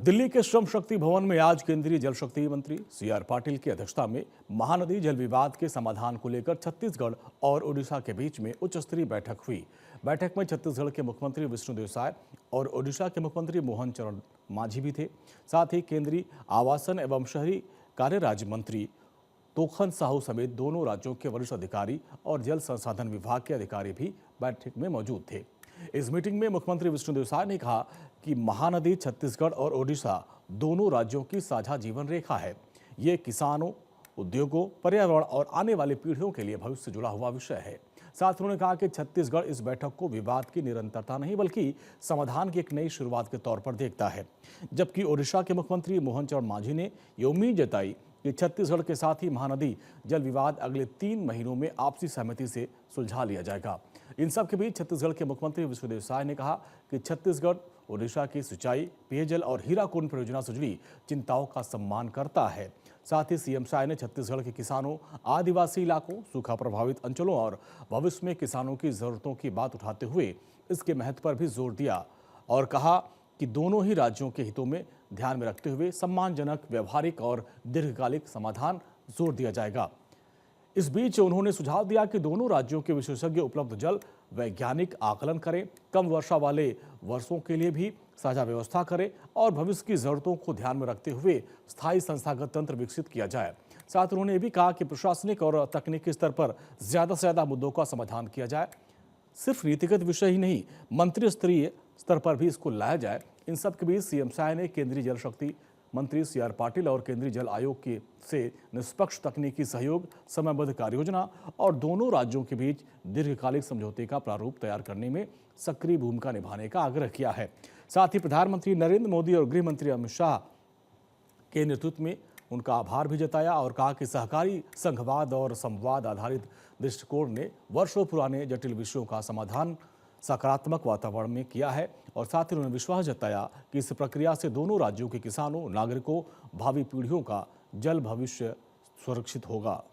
दिल्ली के श्रम शक्ति भवन में आज केंद्रीय जल शक्ति मंत्री सी.आर. पाटिल की अध्यक्षता में महानदी जल विवाद के समाधान को लेकर छत्तीसगढ़ और ओडिशा के बीच में उच्च स्तरीय बैठक हुई। बैठक में छत्तीसगढ़ के मुख्यमंत्री विष्णुदेव साय और ओडिशा के मुख्यमंत्री मोहन चरण मांझी भी थे। साथ ही केंद्रीय आवासन एवं शहरी कार्य राज्य मंत्री तोखन साहू समेत दोनों राज्यों के वरिष्ठ अधिकारी और जल संसाधन विभाग के अधिकारी भी बैठक में मौजूद थे। इस मीटिंग में मुख्यमंत्री विष्णुदेव साय ने कहा कि महानदी छत्तीसगढ़ और ओडिशा दोनों राज्यों की साझा जीवन रेखा है। ये किसानों, उद्योगों, पर्यावरण और आने वाली पीढ़ियों के लिए भविष्य से जुड़ा हुआ विषय है। साथ ही उन्होंने कहा कि छत्तीसगढ़ इस बैठक को विवाद की निरंतरता नहीं बल्कि समाधान की एक नई शुरुआत के तौर पर देखता है। जबकि ओडिशा के मुख्यमंत्री मोहन चरण मांझी ने ये उम्मीद जताई कि छत्तीसगढ़ के साथ ही महानदी जल विवाद अगले 3 महीनों में आपसी सहमति से सुलझा लिया जाएगा। इन सब के बीच छत्तीसगढ़ के मुख्यमंत्री विष्णुदेव साय ने कहा कि छत्तीसगढ़ ओडिशा की सिंचाई, पेयजल और हीराकुंड परियोजना से जुड़ी चिंताओं का सम्मान करता है। साथ ही सीएम साय ने छत्तीसगढ़ के किसानों, आदिवासी इलाकों, सूखा प्रभावित अंचलों और भविष्य में किसानों की जरूरतों की बात उठाते हुए इसके महत्व पर भी जोर दिया और कहा कि दोनों ही राज्यों के हितों में ध्यान में रखते हुए सम्मानजनक, व्यवहारिक और दीर्घकालिक समाधान जोर दिया जाएगा। इस बीच उन्होंने सुझाव दिया कि दोनों राज्यों के विशेषज्ञ उपलब्ध जल वैज्ञानिक आकलन करें, कम वर्षा वाले वर्षों के लिए भी साझा व्यवस्था करें और भविष्य की जरूरतों को ध्यान में रखते हुए स्थायी संस्थागत तंत्र विकसित किया जाए। साथ उन्होंने ये भी कहा कि प्रशासनिक और तकनीकी स्तर पर ज्यादा से ज्यादा मुद्दों का समाधान किया जाए। सिर्फ नीतिगत विषय ही नहीं, मंत्री स्तरीय स्तर पर भी इसको लाया जाए। इन सब के बीच सीएम साय ने केंद्रीय जल शक्ति मंत्री सी.आर. पाटिल और केंद्रीय जल आयोग के से निष्पक्ष तकनीकी सहयोग, समयबद्ध कार्ययोजना और दोनों राज्यों के बीच दीर्घकालिक समझौते का प्रारूप तैयार करने में सक्रिय भूमिका निभाने का आग्रह किया है। साथ ही प्रधानमंत्री नरेंद्र मोदी और गृह मंत्री अमित शाह के नेतृत्व में उनका आभार भी जताया और कहा कि सहकारी संघवाद और संवाद आधारित दृष्टिकोण ने वर्षों पुराने जटिल विषयों का समाधान सकारात्मक वातावरण में किया है और साथ ही उन्होंने विश्वास जताया कि इस प्रक्रिया से दोनों राज्यों के किसानों, नागरिकों, भावी पीढ़ियों का जल भविष्य सुरक्षित होगा।